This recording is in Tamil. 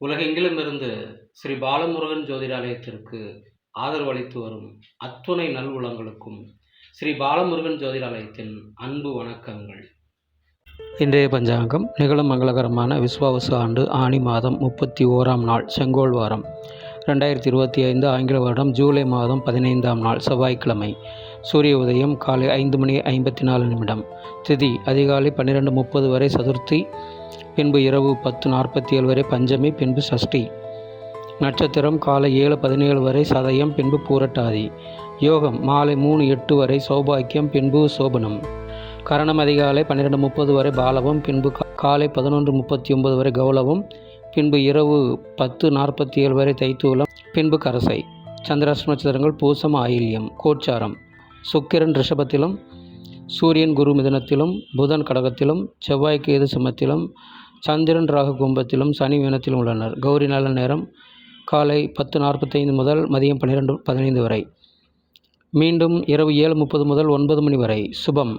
உலகெங்கிலுமிருந்து ஸ்ரீ பாலமுருகன் ஜோதிடாலயத்திற்கு ஆதரவளித்து வரும் அத்துணை நல்வுளங்களுக்கும் ஸ்ரீ பாலமுருகன் ஜோதிடாலயத்தின் அன்பு வணக்கங்கள். இன்றைய பஞ்சாங்கம் நிகழும் மங்களகரமான விஸ்வாவசு ஆண்டு ஆனி மாதம் 31ஆம் நாள் செங்கோல் வாரம் 2025 ஆங்கில வருடம் ஜூலை மாதம் 15ஆம் நாள் செவ்வாய்க்கிழமை. சூரிய உதயம் காலை 5:54. திதி அதிகாலை 12:30 வரை சதுர்த்தி, பின்பு இரவு 10:47 வரை பஞ்சமி, பின்பு சஷ்டி. நட்சத்திரம் காலை 7:17 வரை சதயம், பின்பு பூரட்டாதி. யோகம் மாலை 3:08 வரை சௌபாக்கியம், பின்பு சோபனம். கரணம் அதிகாலை 12:30 வரை பாலவம், பின்பு காலை 11:39 வரை கௌலவம், பின்பு இரவு 10:47 வரை தைத்தூலம், பின்பு கரசை. சந்திராஷ்டம நட்சத்திரங்கள் பூசம், ஆயில்யம். கோச்சாரம்: சுக்கிரன் ரிஷபத்திலும், சூரியன் குரு மிதுனத்திலும், புதன் கடகத்திலும், செவ்வாய் கேது சிம்மத்திலும், சந்திரன் ராகு கும்பத்திலும், சனி மீனத்திலும் உள்ளனர். கௌரி நல்ல நேரம் காலை 10:45 முதல் மதியம் 12:15 வரை, மீண்டும் இரவு 7:30 முதல் 9 மணி வரை. சுபம்